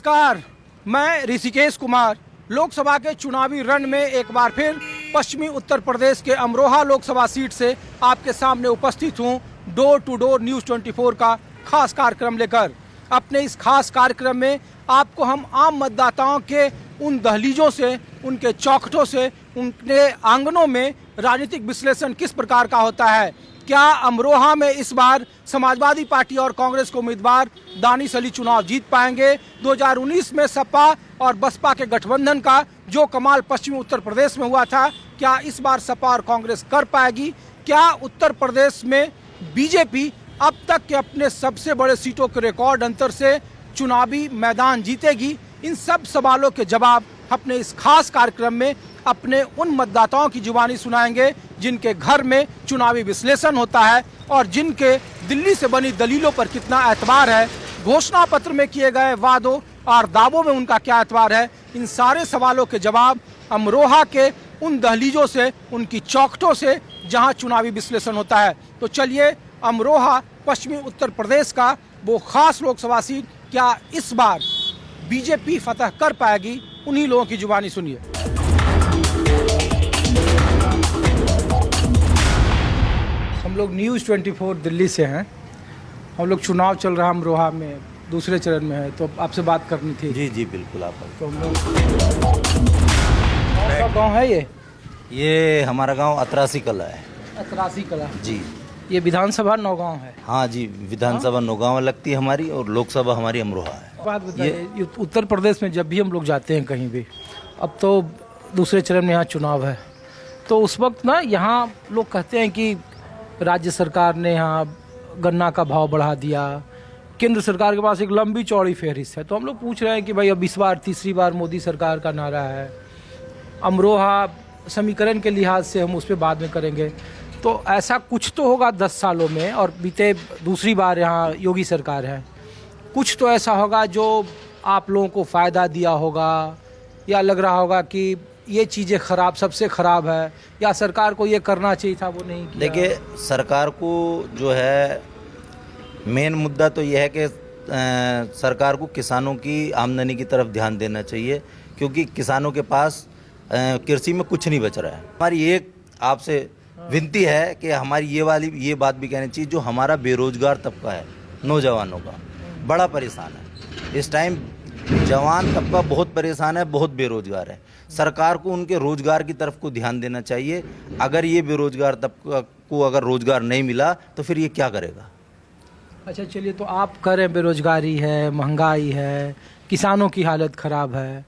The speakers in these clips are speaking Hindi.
नमस्कार, मैं ऋषिकेश कुमार। लोकसभा के चुनावी रण में एक बार फिर पश्चिमी उत्तर प्रदेश के अमरोहा लोकसभा सीट से आपके सामने उपस्थित हूं, डोर टू डोर न्यूज़ 24 का खास कार्यक्रम लेकर। अपने इस खास कार्यक्रम में आपको हम आम मतदाताओं के उन दहलीजों से, उनके चौखटों से, उनके आंगनों में राजनीतिक विश्लेषण किस प्रकार का होता है। क्या अमरोहा में इस बार समाजवादी पार्टी और कांग्रेस के उम्मीदवार दानिश अली चुनाव जीत पाएंगे? 2019 में सपा और बसपा के गठबंधन का जो कमाल पश्चिमी उत्तर प्रदेश में हुआ था, क्या इस बार सपा और कांग्रेस कर पाएगी? क्या उत्तर प्रदेश में बीजेपी अब तक के अपने सबसे बड़े सीटों के रिकॉर्ड अंतर से चुनावी मैदान जीतेगी? इन सब सवालों के जवाब अपने इस खास कार्यक्रम में अपने उन मतदाताओं की जुबानी सुनाएंगे जिनके घर में चुनावी विश्लेषण होता है और जिनके दिल्ली से बनी दलीलों पर कितना एतबार है, घोषणा पत्र में किए गए वादों और दावों में उनका क्या एतबार है। इन सारे सवालों के जवाब अमरोहा के उन दहलीजों से, उनकी चौखटों से जहां चुनावी विश्लेषण होता है। तो चलिए, अमरोहा पश्चिमी उत्तर प्रदेश का वो खास लोकसभा सीट क्या इस बार बीजेपी फतह कर पाएगी? उन्हीं लोगों की जुबानी सुनिए। हम लोग न्यूज़ 24 दिल्ली से हैं। हम लोग चुनाव चल रहा अमरोहा में, दूसरे चरण में है, तो आपसे बात करनी थी। जी जी बिल्कुल। आप तो हम लोग कौन सा गाँव है ये हमारा गांव अतरासी कला है। अतरासी कला जी। ये विधानसभा नौगांव है। हाँ जी, विधानसभा नौगांव लगती है हमारी और लोकसभा हमारी अमरोहा है। बात बताइए, उत्तर प्रदेश में जब भी हम लोग जाते हैं कहीं भी, अब तो दूसरे चरण में यहाँ चुनाव है, तो उस वक्त ना यहाँ लोग कहते हैं कि राज्य सरकार ने यहाँ गन्ना का भाव बढ़ा दिया, केंद्र सरकार के पास एक लंबी चौड़ी फहरिस्त है। तो हम लोग पूछ रहे हैं कि भाई अब इस बार तीसरी बार मोदी सरकार का नारा है। अमरोहा समीकरण के लिहाज से हम उस पर बाद में करेंगे, तो ऐसा कुछ तो होगा 10 सालों में, और बीते दूसरी बार यहाँ योगी सरकार है, कुछ तो ऐसा होगा जो आप लोगों को फ़ायदा दिया होगा, या लग रहा होगा कि ये चीज़ें ख़राब, सबसे ख़राब है, या सरकार को ये करना चाहिए था वो नहीं किया। देखिए, सरकार को जो है मेन मुद्दा तो ये है कि सरकार को किसानों की आमदनी की तरफ ध्यान देना चाहिए, क्योंकि किसानों के पास कृषि में कुछ नहीं बच रहा है। हमारी एक आपसे विनती है कि हमारी ये बात भी कहनी चाहिए, जो हमारा बेरोजगार तबका है, नौजवानों का बड़ा परेशान है इस टाइम। जवान तबका बहुत परेशान है, बहुत बेरोजगार है। सरकार को उनके रोजगार की तरफ को ध्यान देना चाहिए। अगर ये बेरोजगार तबका को अगर रोजगार नहीं मिला तो फिर ये क्या करेगा? अच्छा चलिए, तो आप कह रहे हैं बेरोजगारी है, महंगाई है, किसानों की हालत ख़राब है,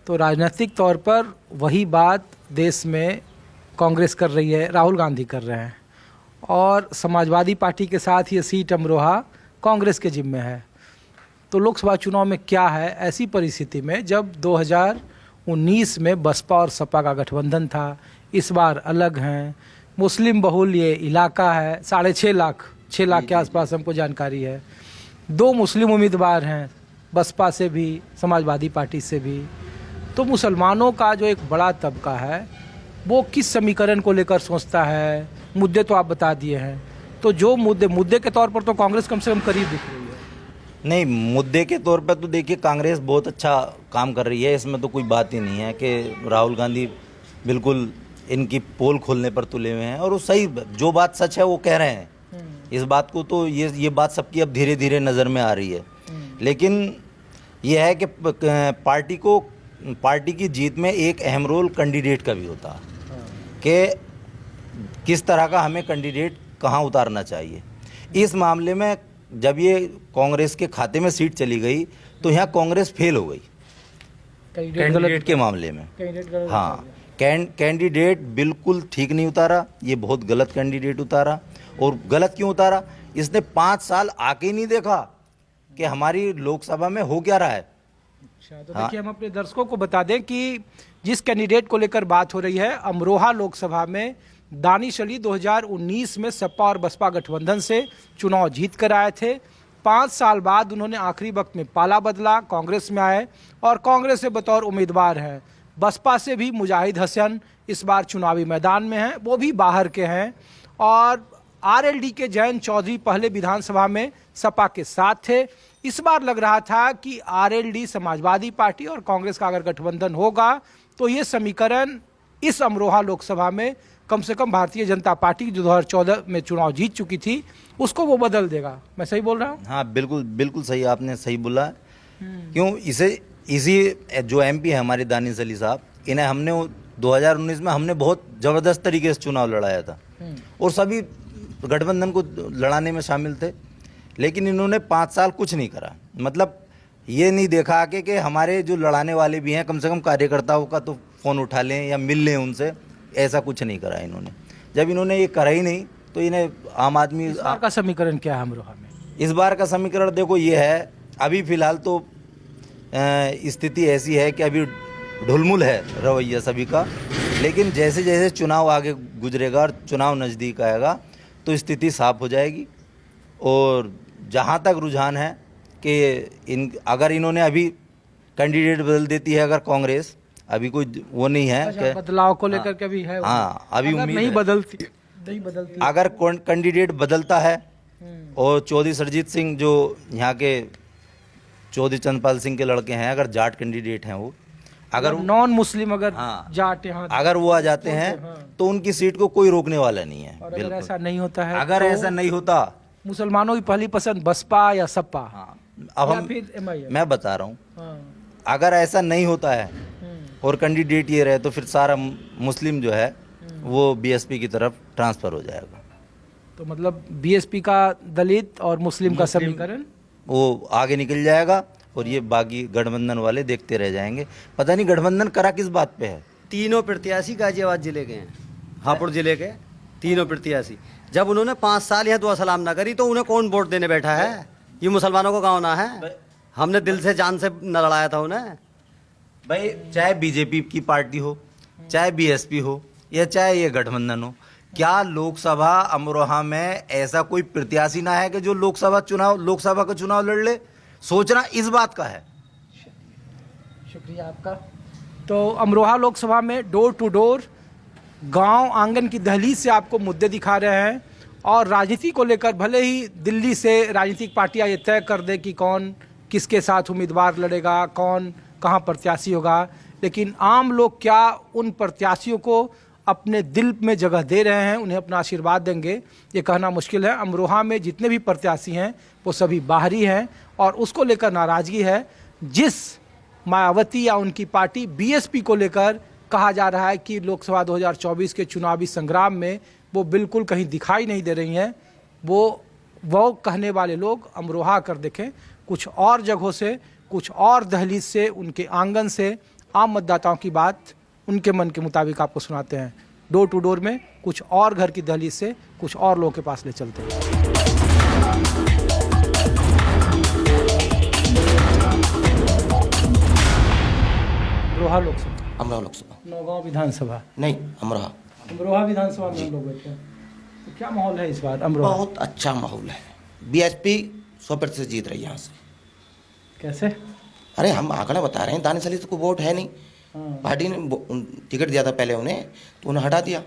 तो राजनीतिक तौर पर वही बात देश में कांग्रेस कर रही है, राहुल गांधी कर रहे हैं, और समाजवादी पार्टी के साथ ये सीट अमरोहा कांग्रेस के जिम्मे है। तो लोकसभा चुनाव में क्या है ऐसी परिस्थिति में, जब 2019 में बसपा और सपा का गठबंधन था, इस बार अलग हैं, मुस्लिम बहुल ये इलाका है, 6.5 लाख के आसपास हमको जानकारी है, 2 मुस्लिम उम्मीदवार हैं, बसपा से भी समाजवादी पार्टी से भी। तो मुसलमानों का जो एक बड़ा तबका है वो किस समीकरण को लेकर सोचता है? मुद्दे तो आप बता दिए हैं, तो जो मुद्दे के तौर पर तो कांग्रेस कम से कम करीब दिख रही है। नहीं, मुद्दे के तौर पर तो देखिए कांग्रेस बहुत अच्छा काम कर रही है, इसमें तो कोई बात ही नहीं है कि राहुल गांधी बिल्कुल इनकी पोल खोलने पर तुले हुए हैं, और वो सही, जो बात सच है वो कह रहे हैं। इस बात को तो ये बात सबकी अब धीरे धीरे नज़र में आ रही है। लेकिन यह है कि पार्टी की जीत में एक अहम रोल कैंडिडेट का भी होता है कि किस तरह का हमें कैंडिडेट कहाँ उतारना चाहिए। इस मामले में जब ये कांग्रेस के खाते में सीट चली गई तो यहाँ कांग्रेस फेल हो गई कैंडिडेट के मामले में। हाँ, कैंडिडेट बिल्कुल ठीक नहीं उतारा, ये बहुत गलत कैंडिडेट उतारा। और गलत क्यों उतारा? इसने 5 साल आके नहीं देखा कि हमारी लोकसभा में हो क्या रहा है। अच्छा, तो देखिए, हम अपने दर्शकों को बता दें कि जिस कैंडिडेट को लेकर बात हो रही है, अमरोहा लोकसभा में दानिश अली 2019 में सपा और बसपा गठबंधन से चुनाव जीत कर आए थे। 5 साल बाद उन्होंने आखिरी वक्त में पाला बदला, कांग्रेस में आए और कांग्रेस से बतौर उम्मीदवार हैं। बसपा से भी मुजाहिद हसन इस बार चुनावी मैदान में हैं, वो भी बाहर के हैं। और आरएलडी के जयंत चौधरी पहले विधानसभा में सपा के साथ थे, इस बार लग रहा था कि आरएलडी, समाजवादी पार्टी और कांग्रेस का अगर गठबंधन होगा तो ये समीकरण इस अमरोहा लोकसभा में कम से कम भारतीय जनता पार्टी जो 2014 में चुनाव जीत चुकी थी उसको वो बदल देगा। मैं सही बोल रहा हूँ? हाँ, बिल्कुल बिल्कुल सही, आपने सही बोला। क्यों इसी जो एमपी है हमारे दानिश अली साहब, इन्हें हमने 2019 में हमने बहुत ज़बरदस्त तरीके से चुनाव लड़ाया था और सभी गठबंधन को लड़ाने में शामिल थे, लेकिन इन्होंने 5 साल कुछ नहीं करा। मतलब ये नहीं देखा आके कि हमारे जो लड़ाने वाले भी हैं कम से कम कार्यकर्ताओं का तो फ़ोन उठा लें या मिल लें उनसे, ऐसा कुछ नहीं करा इन्होंने। जब इन्होंने ये करा ही नहीं तो इन्हें आम आदमी। इस बार का समीकरण क्या है अमरोहा में? इस बार का समीकरण देखो ये है, अभी फ़िलहाल तो स्थिति ऐसी है कि अभी ढुलमुल है रवैया सभी का, लेकिन जैसे जैसे चुनाव आगे गुजरेगा और चुनाव नज़दीक आएगा तो स्थिति साफ हो जाएगी। और जहाँ तक रुझान है कि अगर इन्होंने अभी कैंडिडेट बदल देती है, अगर कांग्रेस, अभी कोई वो नहीं है कि बदलाव को लेकर के भी है। हाँ, अभी उम्मीद नहीं है। बदलती अगर कैंडिडेट बदलता है और चौधरी सरजीत सिंह जो यहाँ के चौधरी चंद्रपाल सिंह के लड़के हैं, अगर जाट कैंडिडेट हैं वो, अगर नॉन मुस्लिम अगर हाँ, जाट यहाँ अगर वो आ जाते हैं तो उनकी सीट को कोई रोकने वाला नहीं है। और अगर ऐसा नहीं होता है, अगर तो ऐसा नहीं होता, मुसलमानों की पहली पसंद बसपा या सपा, हाँ, अब या हम फिर MIM? मैं बता रहा हूँ, हाँ। अगर ऐसा नहीं होता है और कैंडिडेट ये रहे तो फिर सारा मुस्लिम जो है वो बीएसपी की तरफ ट्रांसफर हो जाएगा। तो मतलब बीएसपी का दलित और मुस्लिम का समीकरण वो आगे निकल जाएगा और ये बाकी गठबंधन वाले देखते रह जाएंगे। पता नहीं गठबंधन करा किस बात पे है। तीनों प्रत्याशी गाजियाबाद जिले के हैं, हापुड़ जिले के तीनों प्रत्याशी। जब उन्होंने 5 साल यहाँ दुआ सलाम ना करी तो उन्हें कौन वोट देने बैठा है? ये मुसलमानों को गाँव ना है? हमने दिल से जान से न लड़ाया था उन्हें भाई। चाहे बीजेपी की पार्टी हो, चाहे बीएसपी हो, या चाहे ये गठबंधन हो, क्या लोकसभा अमरोहा में ऐसा कोई प्रत्याशी ना है कि जो लोकसभा का चुनाव लड़ ले? सोचना इस बात का है। शुक्रिया आपका। तो अमरोहा लोकसभा में डोर टू डोर, गांव आंगन की दहलीज से आपको मुद्दे दिखा रहे हैं और राजनीति को लेकर भले ही दिल्ली से राजनीतिक पार्टियां ये तय कर दे कि कौन किसके साथ उम्मीदवार लड़ेगा, कौन कहां प्रत्याशी होगा, लेकिन आम लोग क्या उन प्रत्याशियों को अपने दिल में जगह दे रहे हैं, उन्हें अपना आशीर्वाद देंगे, ये कहना मुश्किल है। अमरोहा में जितने भी प्रत्याशी हैं वो सभी बाहरी हैं और उसको लेकर नाराज़गी है। जिस मायावती या उनकी पार्टी बीएसपी को लेकर कहा जा रहा है कि लोकसभा 2024 के चुनावी संग्राम में वो बिल्कुल कहीं दिखाई नहीं दे रही हैं, वो कहने वाले लोग अमरोहा कर देखें, कुछ और जगहों से, कुछ और दहलीज से, उनके आंगन से आम मतदाताओं की बात उनके मन के मुताबिक आपको सुनाते हैं। डोर टू डोर में कुछ और घर की दहलीज से कुछ और लोगों के पास ले चलते हैं। अमरोहा लोकसभा, अमरोहा लोकसभा नौगांव विधानसभा नहीं, अमरोहा। अमरोहा विधानसभा में हम लोग बैठे हैं, तो क्या माहौल है इस बार अमरोहा? बहुत अच्छा माहौल है। बीएसपी 100% जीत रही है यहाँ से। कैसे? अरे हम आंकड़ा बता रहे हैं, दानिश अली को वोट है नहीं। पार्टी ने टिकट दिया था पहले उन्हें, तो उन्हें हटा दिया,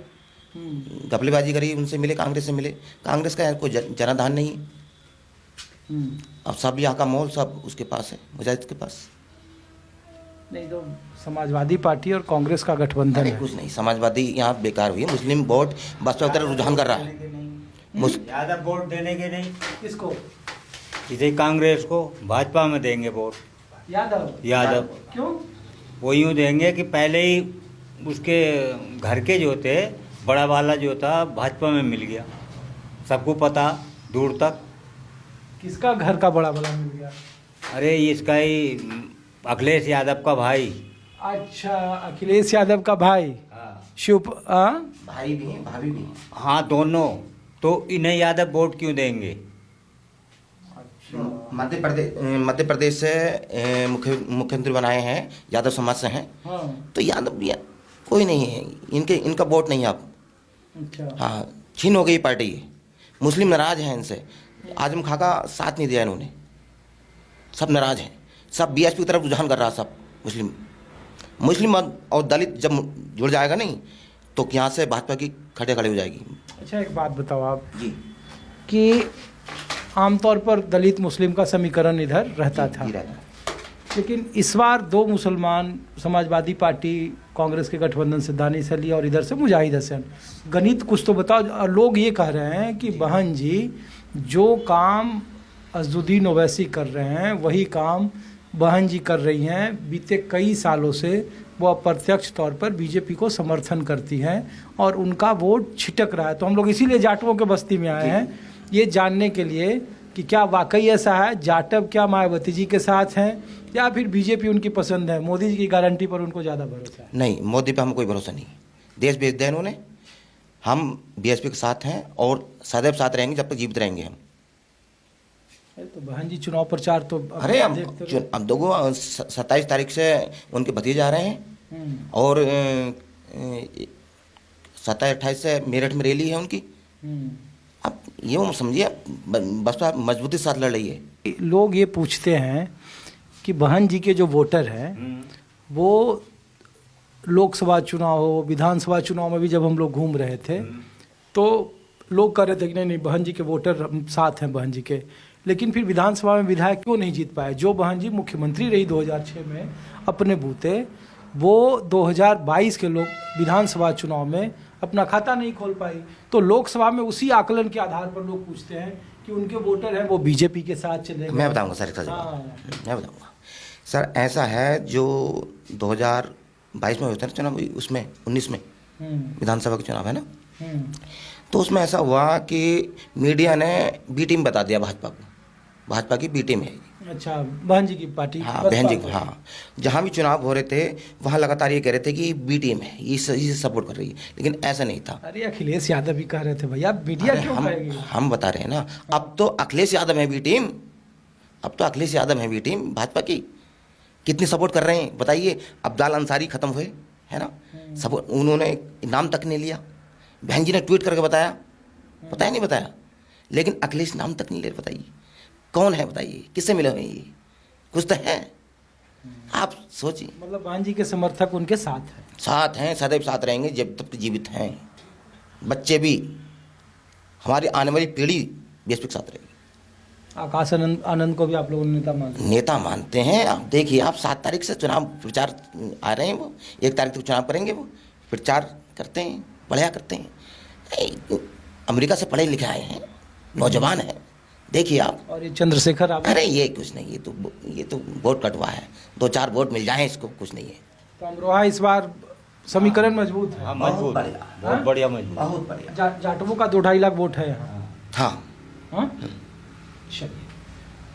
घपलेबाजी करी, उनसे मिले, कांग्रेस से मिले। कांग्रेस का कोई जनाधान नहीं है। अब सब यहाँ का माहौल सब उसके पास है, मुजाहिद के पास। नहीं तो समाजवादी पार्टी और कांग्रेस का गठबंधन है। कुछ नहीं, समाजवादी यहाँ बेकार हुई है। मुस्लिम वोट बसपा की तरफ रुझान कर रहा है। ज़्यादा वोट देने के नहीं, किसको? इसे कांग्रेस को, भाजपा में देंगे वोट। यादव क्यों? वो यूँ देंगे कि पहले ही उसके घर के जो थे, बड़ा वाला जो था भाजपा में मिल गया, सबको पता दूर तक। किसका घर का बड़ा वाला मिल गया? अरे इसका ही अखिलेश यादव का भाई। अच्छा, अखिलेश यादव का भाई। शिव भाई भी हैं, भाभी भी हैं। हाँ, दोनों। तो इन्हें यादव वोट क्यों देंगे? मध्य प्रदेश से मुख्यमंत्री बनाए हैं, यादव समाज से हैं। तो यादव भी कोई नहीं है, इनका वोट नहीं है अब। अच्छा। हाँ, छीन हो गई पार्टी। मुस्लिम नाराज हैं इनसे। आजम खां का साथ नहीं दिया इन्होंने, सब नाराज हैं। सब बीएसपी की तरफ रुझान कर रहा, सब मुस्लिम और दलित जब जुड़ जाएगा नहीं तो यहाँ से भाजपा की खड़े खड़े हो जाएगी। अच्छा, एक बात बताओ आप जी कि आमतौर पर दलित मुस्लिम का समीकरण इधर रहता था, लेकिन इस बार दो मुसलमान, समाजवादी पार्टी कांग्रेस के गठबंधन से दानिश अली और इधर से मुजाहिद हसन। गणित कुछ तो बताओ। लोग ये कह रहे हैं कि बहन जी जो काम अज़दुद्दीन ओवैसी कर रहे हैं वही काम बहन जी कर रही हैं। बीते कई सालों से वो अप्रत्यक्ष तौर पर बीजेपी को समर्थन करती हैं और उनका वोट छिटक रहा है। तो हम लोग इसीलिए जाटवों के बस्ती में आए हैं ये जानने के लिए कि क्या वाकई ऐसा है, जाटव क्या मायावती जी के साथ हैं या फिर बीजेपी उनकी पसंद है, मोदी जी की गारंटी पर उनको ज़्यादा भरोसा है। नहीं, मोदी पे हमें कोई भरोसा नहीं। देश बेच दिया इन्होंने। हम बीएसपी के साथ हैं और सदैव साथ रहेंगे जब तक जीवित रहेंगे हम। तो बहन जी चुनाव प्रचार तो अरे अब देखो 27 तारीख से उनके भतीजे आ रहे हैं और 27-28 से मेरठ में रैली है उनकी। अब ये समझिए बसपा मजबूती के साथ लड़ रही है। लोग ये पूछते हैं कि बहन जी के जो वोटर हैं वो लोकसभा चुनाव हो, विधानसभा चुनाव में भी जब हम लोग घूम रहे थे तो लोग कह रहे थे कि नहीं बहन जी के वोटर हम साथ हैं बहन जी के, लेकिन फिर विधानसभा में विधायक क्यों नहीं जीत पाए। जो बहन जी मुख्यमंत्री रही 2006 में अपने बूते, वो 2022 के लोग विधानसभा चुनाव में अपना खाता नहीं खोल पाई। तो लोकसभा में उसी आकलन के आधार पर लोग पूछते हैं कि उनके वोटर हैं वो बीजेपी के साथ चले। मैं बताऊंगा सर, मैं बताऊंगा सर। ऐसा है जो 2022 में होता है चुनाव, उसमें 19 में विधानसभा के चुनाव है ना, तो उसमें ऐसा हुआ कि मीडिया ने बी टीम बता दिया भाजपा को। भाजपा की बी टीम है। अच्छा, बहन जी की पार्टी। हाँ, बहन जी को। हाँ, जहाँ भी चुनाव हो रहे थे वहाँ लगातार ये कह रहे थे कि बी टीम है, ये सपोर्ट कर रही है, लेकिन ऐसा नहीं था। अरे अखिलेश यादव भी कह रहे थे भैया मीडिया क्यों कहेगी। हम बता रहे हैं ना, अब तो अखिलेश यादव है बी टीम। अब तो अखिलेश यादव है बी टीम भाजपा की। कितनी सपोर्ट कर रहे हैं बताइए। अब्दाल अंसारी खत्म हुए है ना, सपोर्ट उन्होंने नाम तक नहीं लिया। बहन जी ने ट्वीट करके बताया नहीं बताया, लेकिन अखिलेश नाम तक नहीं ले। बताइए कौन है, बताइए किससे मिले हुए ये, कुछ तो है। आप सोचिए, मतलब बहन जी के समर्थक उनके साथ हैं, सदैव साथ रहेंगे जब तक जीवित हैं। बच्चे भी, हमारी आने वाली पीढ़ी बीएसपी के साथ रहेगी। आकाश आनंद को भी आप लोग नेता मानते हैं। आप देखिए, आप 7 तारीख से चुनाव प्रचार आ रहे हैं, वो 1 तारीख तक चुनाव करेंगे, वो प्रचार करते हैं, बढ़िया करते हैं। अमेरिका से पढ़े लिखे आए हैं, नौजवान हैं, देखिए आप। और ये चंद्रशेखर अरे ये कुछ नहीं, ये तो वोट कटवा है। 2-4 वोट मिल जाए इसको, कुछ नहीं है। तो अमरोहा इस बार समीकरण मजबूत है। मजबूत, बहुत बढ़िया मजबूत, बहुत बढ़िया। जाटवों का 2-2.5 लाख वोट है यहाँ। हाँ, चलिए,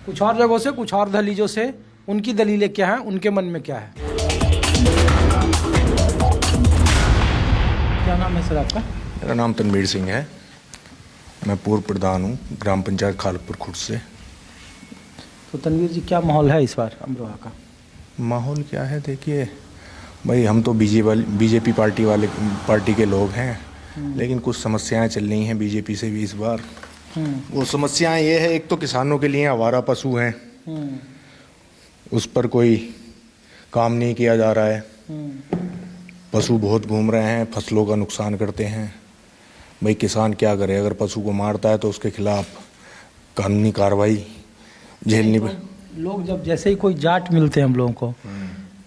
कुछ और जगहों से, कुछ और दलीलों से उनकी दलीलें क्या हैं, उनके मन में क्या है। क्या नाम है सर आपका? मेरा नाम तनवीर सिंह है। मैं पूर्व प्रधान हूँ ग्राम पंचायत खालपुर खुर्द से। तो तनवीर जी क्या माहौल है इस बार अमरोहा का? माहौल क्या है, देखिए भाई, हम तो बीजेपी पार्टी के लोग हैं, लेकिन कुछ समस्याएं चल रही हैं बीजेपी से भी इस बार। वो समस्याएं ये है, एक तो किसानों के लिए आवारा पशु हैं, उस पर कोई काम नहीं किया जा रहा है। पशु बहुत घूम रहे हैं, फसलों का नुकसान करते हैं। भाई किसान क्या करे, अगर पशु को मारता है तो उसके खिलाफ कानूनी कार्रवाई झेलनी पड़े। लोग जब जैसे ही कोई जाट मिलते हैं हम लोगों को,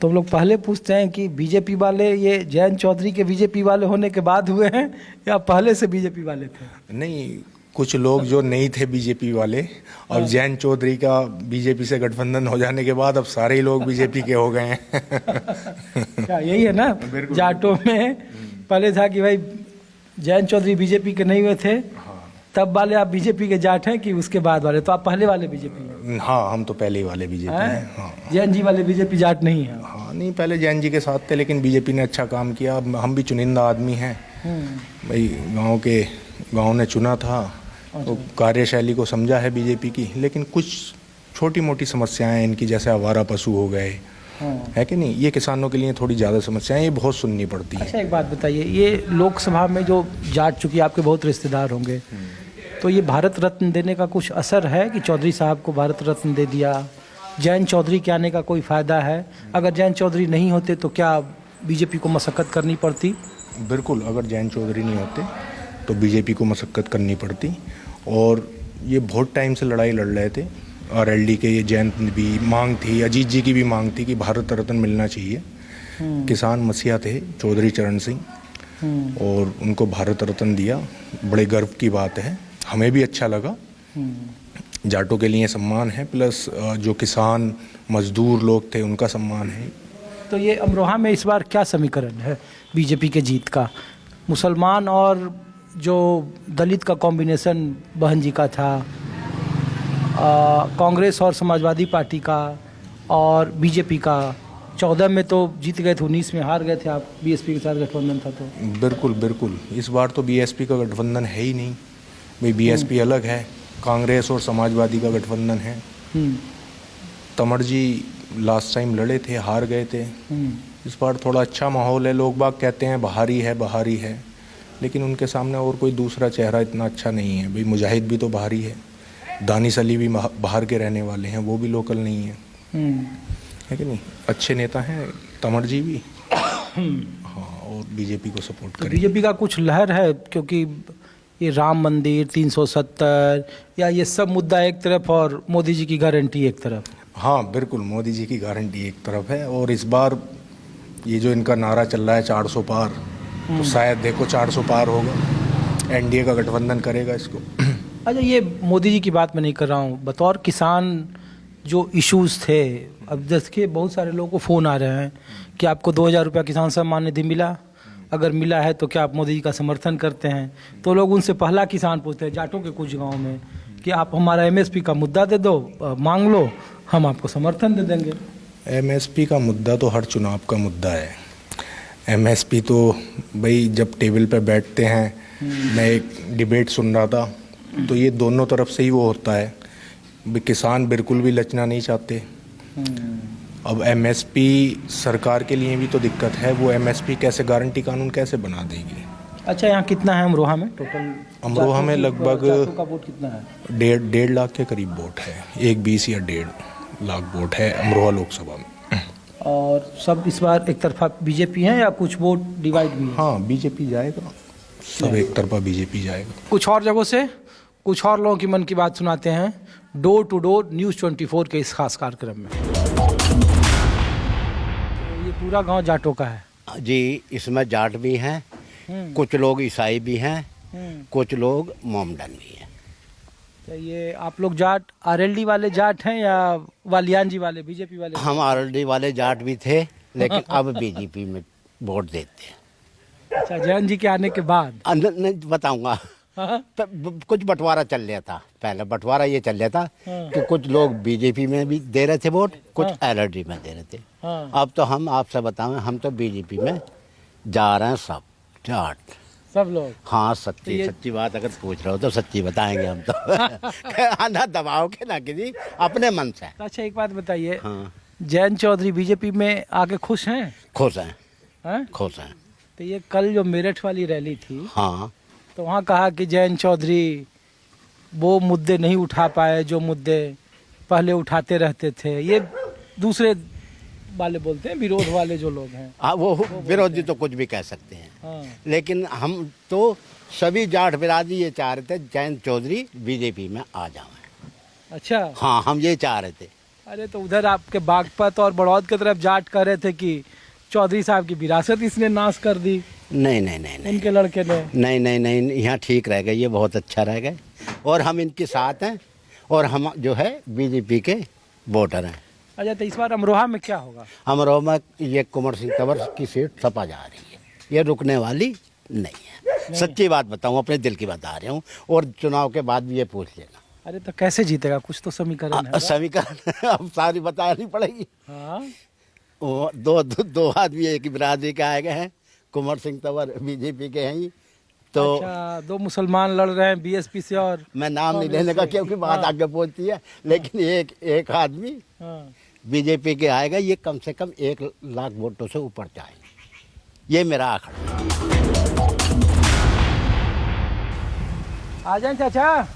तो हम लोग पहले पूछते हैं कि बीजेपी वाले ये जयंत चौधरी के बीजेपी वाले होने के बाद हुए हैं या पहले से बीजेपी वाले थे? नहीं, कुछ लोग जो नहीं थे बीजेपी वाले, और जयंत चौधरी का बीजेपी से गठबंधन हो जाने के बाद अब सारे ही लोग बीजेपी के हो गए हैं। क्या यही है ना? जाटों में पहले था कि भाई जयंत चौधरी बीजेपी के नहीं हुए थे, तब वाले आप बीजेपी के जाट हैं कि उसके बाद वाले? तो आप पहले वाले बीजेपी हैं? हाँ, हम तो पहले ही वाले बीजेपी हैं। हाँ, जैन जी वाले बीजेपी जाट नहीं है? हाँ, नहीं, पहले जैन जी के साथ थे, लेकिन बीजेपी ने अच्छा काम किया। हम भी चुनिंदा आदमी हैं भाई, गांव ने चुना था, तो कार्यशैली को समझा है बीजेपी की, लेकिन कुछ छोटी मोटी समस्याएं इनकी, जैसे आवारा पशु हो गए, है कि नहीं, ये किसानों के लिए थोड़ी ज़्यादा समस्याएं, ये बहुत सुननी पड़ती है। अच्छा, एक बात बताइए, ये लोकसभा में जो जाट चुकी, आपके बहुत रिश्तेदार होंगे, तो ये भारत रत्न देने का कुछ असर है कि चौधरी साहब को भारत रत्न दे दिया? जयंत चौधरी के आने का कोई फ़ायदा है? अगर जयंत चौधरी नहीं होते तो क्या बीजेपी को मशक्क़त करनी पड़ती? बिल्कुल, अगर जयंत चौधरी नहीं होते तो बीजेपी को मशक्क़त करनी पड़ती। और ये बहुत टाइम से लड़ाई लड़ रहे थे। आरएलडी के ये जयंत भी मांग थी, अजीत जी की भी मांग थी कि भारत रत्न मिलना चाहिए। किसान मसीहा थे चौधरी चरण सिंह, और उनको भारत रत्न दिया, बड़े गर्व की बात है, हमें भी अच्छा लगा। जाटों के लिए सम्मान है, प्लस जो किसान मजदूर लोग थे उनका सम्मान है। तो ये अमरोहा में इस बार क्या समीकरण है बीजेपी के जीत का? मुसलमान और जो दलित का कॉम्बिनेशन बहन जी का था, कांग्रेस और समाजवादी पार्टी का, और बीजेपी का। 14 में तो जीत गए थे, 19 में हार गए थे आप, बीएसपी के साथ गठबंधन था तो। बिल्कुल बिल्कुल, इस बार तो बीएसपी का गठबंधन है ही नहीं भाई, बीएसपी अलग है, कांग्रेस और समाजवादी का गठबंधन है। तमर जी लास्ट टाइम लड़े थे, हार गए थे। इस बार थोड़ा अच्छा माहौल है, लोग बाग कहते हैं बहारी है, लेकिन उनके सामने और कोई दूसरा चेहरा इतना अच्छा नहीं है भाई। मुजाहिद भी तो बाहरी है, दानिश अली भी बाहर के रहने वाले हैं, वो भी लोकल नहीं है कि नहीं? अच्छे नेता हैं तमर जी भी। हाँ, और बीजेपी को सपोर्ट तो करें। बीजेपी का कुछ लहर है, क्योंकि ये राम मंदिर 370 या ये सब मुद्दा एक तरफ और मोदी जी की गारंटी एक तरफ। हाँ बिल्कुल, मोदी जी की गारंटी एक तरफ है, और इस बार ये जो इनका नारा चल रहा है 400 पार, तो शायद देखो 400 पार होगा, एनडीए का गठबंधन करेगा इसको। अच्छा, ये मोदी जी की बात मैं नहीं कर रहा हूँ, बतौर किसान जो इश्यूज थे, अब देखिए बहुत सारे लोगों को फ़ोन आ रहे हैं कि आपको 2000 रुपया किसान सम्मान निधि मिला, अगर मिला है तो क्या आप मोदी जी का समर्थन करते हैं? तो लोग उनसे पहला किसान पूछते हैं जाटों के कुछ गाँव में कि आप हमारा एमएसपी का मुद्दा दे दो, मांग लो, हम आपको समर्थन दे देंगे। एमएसपी का मुद्दा तो हर चुनाव का मुद्दा है। एमएसपी तो भाई जब टेबल पे बैठते हैं, मैं एक डिबेट सुन रहा था, तो ये दोनों तरफ से ही वो होता है भी, किसान बिल्कुल भी लचना नहीं चाहते। अब एमएसपी सरकार के लिए भी तो दिक्कत है, वो एमएसपी कैसे, गारंटी कानून कैसे बना देगी? अच्छा, यहाँ कितना है अमरोहा में टोटल? अमरोहा में लगभग जाटों का वोट कितना है? 1.5 लाख के करीब वोट है, 1.20 या 1.5 लाख वोट है अमरोहा लोकसभा में। और सब इस बार एक तरफा बीजेपी है या कुछ वोट डिवाइड भी है? हाँ, बीजेपी जाएगा, सब एक तरफा बीजेपी जाएगा। कुछ और जगहों से कुछ और लोगों की मन की बात सुनाते हैं डोर टू डोर न्यूज़ 24 के इस खास कार्यक्रम में। तो ये पूरा गांव जाटों का है जी। इसमें जाट भी हैं, कुछ लोग ईसाई भी हैं, कुछ लोग मोमडन भी हैं। तो ये आप लोग जाट आरएलडी वाले जाट हैं या वालियान जी वाले, बीजेपी वाले? हम आरएलडी वाले जाट भी थे, लेकिन अब बीजेपी में वोट देते हैं। अच्छा, जयंत जी के आने के बाद? नहीं बताऊंगा। कुछ बंटवारा चल रहा था, पहले बंटवारा ये चल रहा था कि कुछ लोग बीजेपी में भी दे रहे थे वोट, कुछ आरएलडी में दे रहे थे। अब तो हम आपसे बताएं, हम तो बीजेपी में जा रहे हैं, सब जाट, सब लोग। हाँ, सच्ची बात अगर पूछ रहे हो तो सच्ची बताएंगे हम तो। ना दबाओ के ना किसी, अपने मन से। अच्छा, एक बात बताइए, हाँ, जयंत चौधरी बीजेपी में आके खुश हैं? खुश हैं, हैं? खुश हैं। तो ये कल जो मेरठ वाली रैली थी, हाँ, तो वहाँ कहा कि जयंत चौधरी वो मुद्दे नहीं उठा पाए जो मुद्दे पहले उठाते रहते थे। ये दूसरे वाले बोलते हैं, विरोध वाले जो लोग हैं। हाँ, वो विरोधी तो कुछ भी कह सकते हैं। हाँ। लेकिन हम तो सभी जाट बिरादरी ये चाह रहे थे जयंत चौधरी बीजेपी में आ जाए। अच्छा, हाँ, हम ये चाह रहे थे। अरे तो उधर आपके बागपत और बड़ौद की तरफ जाट कह रहे थे कि चौधरी साहब की विरासत इसने नाश कर दी। नहीं नहीं नहीं नहीं, उनके लड़के ने। नहीं नहीं नहीं, यहाँ ठीक रह गए, ये बहुत अच्छा रह गए, और हम इनके साथ हैं, और हम जो है बीजेपी के वोटर हैं। अच्छा, तो इस बार अमरोहा में क्या होगा? अमरोहा में ये कुंवर सिंह तंवर की सीट सपा जा रही है, ये रुकने वाली नहीं है। सच्ची बात बताऊँ, अपने दिल की बता रहा हूँ, और चुनाव के बाद भी ये पूछ लेना। अरे तो कैसे जीतेगा? कुछ तो समीकरण है। समीकरण अब सारी बतानी पड़ेगी। हाँ, वो दो आदमी एक ही बिरादरी के आए गए हैं, कुंवर सिंह तंवर बीजेपी के हैं, तो अच्छा, दो मुसलमान लड़ रहे हैं बीएसपी से, और मैं नाम नहीं लेने का क्योंकि बात आगे पहुंचती है, लेकिन एक आदमी बीजेपी के आएगा, ये कम से कम 1 लाख वोटों से ऊपर जाएंगे, ये मेरा आंकड़ा। आ जाए चाचा,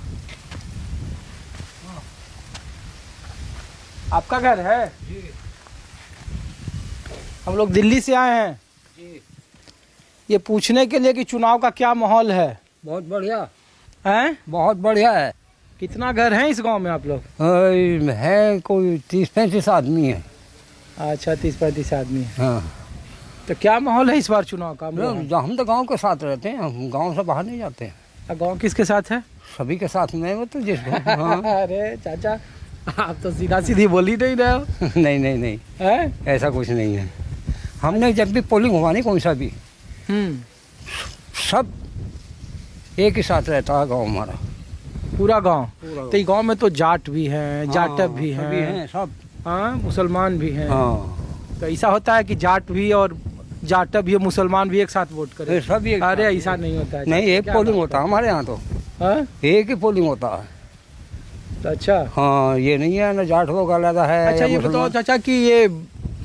आपका घर है? हम लोग दिल्ली से आए हैं ये पूछने के लिए कि चुनाव का क्या माहौल है। बहुत बढ़िया हैं? बहुत बढ़िया है। कितना घर है इस गांव में आप लोग? है कोई 30-35 आदमी है। अच्छा, 30-35 आदमी है। हाँ, तो क्या माहौल है इस बार चुनाव का अमरोहा? हम तो गांव के साथ रहते हैं, हम गांव से बाहर नहीं जाते हैं। गांव किसके साथ है? सभी के साथ में वो तो जिसको हाँ। अरे चाचा, आप तो सीधा सीधी बोल ही नहीं रहे हो। नहीं नहीं नहीं, है? ऐसा कुछ नहीं है। हमने जब भी पोलिंग हुआ नहीं, कौन सा भी, सब एक ही साथ रहता है गांव हमारा, पूरा गांव। तो ये गांव में तो जाट भी हैं, जाटव भी सभी हैं, हैं सब। हाँ, मुसलमान भी हैं। हाँ, तो ऐसा होता है कि जाट भी और जाटव भी, मुसलमान भी एक साथ वोट करें? ये सब एक अरे साथ। ऐसा नहीं होता है। नहीं, एक क्या पोलिंग बात होता है हमारे यहाँ तो, हाँ? एक ही पोलिंग होता है। तो अच्छा। हाँ, ये नहीं है ना जाट लोग अलग है। अच्छा, या ये बताओ मुसलमान। चाचा कि ये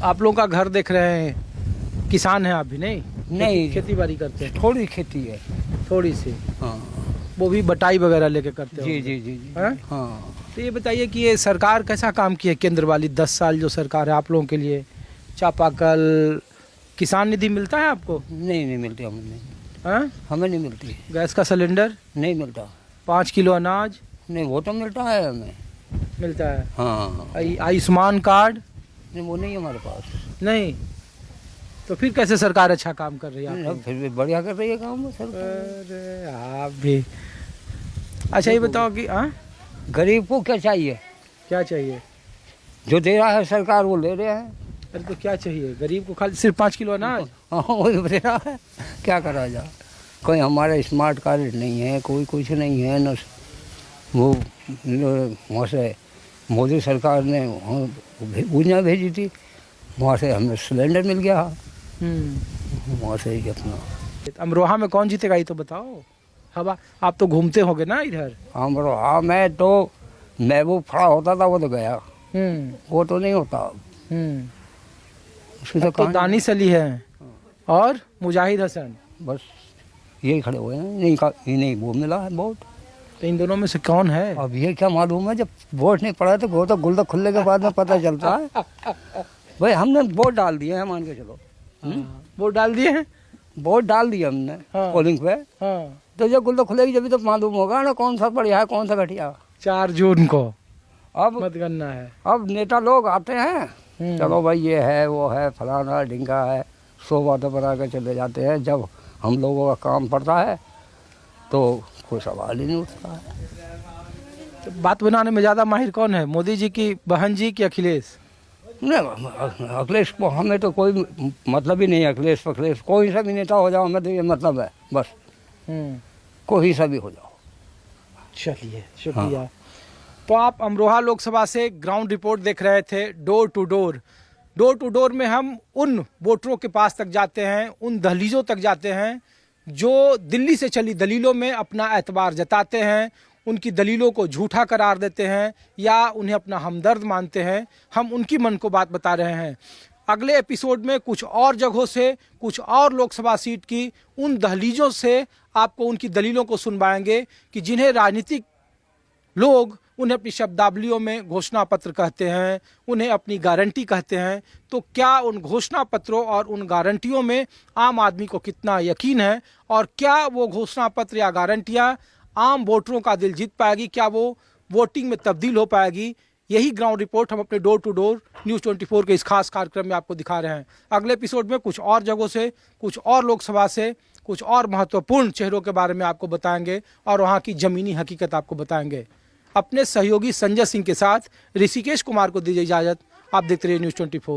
आप लोगों का घर देख रहे हैं, किसान हैं आप भी? नहीं नहीं। खेती बाड़ी करते हैं? थोड़ी खेती है। थोड़ी सी। हाँ, वो भी बटाई वगैरह लेके करते जी हैं? जी जी जी। हैं? हाँ, तो ये बताइए कि ये सरकार कैसा काम की है, केंद्र वाली 10 साल जो सरकार है आप लोगों के लिए? चापाकल, किसान निधि मिलता है आपको? नहीं मिलती हमें, नहीं, हाँ? हमें नहीं मिलती, गैस का सिलेंडर, नहीं मिलता। 5 किलो अनाज नहीं, वो तो मिलता है हमें। मिलता है? हाँ, आयुष्मान कार्ड नहीं वो नहीं है हमारे पास। नहीं? तो फिर कैसे सरकार अच्छा काम कर रही है आप? फिर भी बढ़िया कर रही है काम सरकार। अरे आप भी। अच्छा, ये बताओ कि हाँ, गरीब को क्या चाहिए? क्या चाहिए? जो दे रहा है सरकार वो ले रहे हैं। अरे तो क्या चाहिए गरीब को? खाली सिर्फ 5 किलो अनाज? हाँ, वो दे रहा है, क्या करा जाए। कोई हमारा स्मार्ट कार्ड नहीं है, कोई कुछ नहीं है न। वो वहाँ से मोदी सरकार ने ऊर्जा भेजी थी, वहाँ से हमें सिलेंडर मिल गया। वहाँ से ही अपना। अमरोहा में कौन जीतेगा ये तो बताओ। हवा, आप तो घूमते होगे ना इधर? हाँ, मैं तो महबूब खड़ा होता था, वो तो गया, वो तो नहीं होता। उसकी अब तो दानिश अली है और मुजाहिद हसन, बस यही खड़े हुए हैं। नहीं वो मिला है वोट। तो इन दोनों में से कौन है? अब ये क्या मालूम है, जब वोट नहीं पड़ा तो वो तो गुल्दा खुलने के बाद में पता चलता है। भाई हमने वोट डाल दिए हैं, मान के चलो। वोट डाल दिए हैं? वोट डाल दिए हमने। हाँ। पोलिंग पे। हाँ। तो जब गुल्दा खुलेगी जब तो मालूम होगा ना कौन सा बढ़िया है कौन सा घटिया। 4 जून को अब मतगणना है। अब नेता लोग आते हैं, चलो भाई ये है वो है फलाना ढिंगा है, 100 बातें बना के चले जाते हैं। जब हम लोगों का काम पड़ता है तो कोई सवाल ही नहीं उठता है। तो बात बनाने में ज़्यादा माहिर कौन है, मोदी जी की बहन जी की अखिलेश? नहीं, अखिलेश को हमें तो कोई मतलब ही नहीं है। अखिलेश कोई सा भी नेता हो जाओ, हमें तो ये मतलब है बस, कोई सा भी हो जाओ। चलिए, शुक्रिया। हाँ। तो आप अमरोहा लोकसभा से ग्राउंड रिपोर्ट देख रहे थे, door to door. Door to door में हम उन वोटरों के पास तक जाते हैं, उन दहलीजों तक जाते हैं जो दिल्ली से चली दलीलों में अपना एतबार जताते हैं, उनकी दलीलों को झूठा करार देते हैं या उन्हें अपना हमदर्द मानते हैं। हम उनकी मन को बात बता रहे हैं। अगले एपिसोड में कुछ और जगहों से, कुछ और लोकसभा सीट की उन दहलीजों से आपको उनकी दलीलों को सुनवाएंगे कि जिन्हें राजनीतिक लोग उन्हें अपनी शब्दावलियों में घोषणा पत्र कहते हैं, उन्हें अपनी गारंटी कहते हैं। तो क्या उन घोषणा पत्रों और उन गारंटियों में आम आदमी को कितना यकीन है और क्या वो घोषणा पत्र या गारंटियां आम वोटरों का दिल जीत पाएगी, क्या वो वोटिंग में तब्दील हो पाएगी? यही ग्राउंड रिपोर्ट हम अपने डोर टू डोर न्यूज़ 24 के इस खास कार्यक्रम में आपको दिखा रहे हैं। अगले एपिसोड में कुछ और जगहों से, कुछ और लोकसभा से, कुछ और महत्वपूर्ण चेहरों के बारे में आपको बताएंगे और वहाँ की ज़मीनी हकीकत आपको बताएंगे। अपने सहयोगी संजय सिंह के साथ ऋषिकेश कुमार को दीजिए इजाज़त। आप देखते रहिए न्यूज़ 24।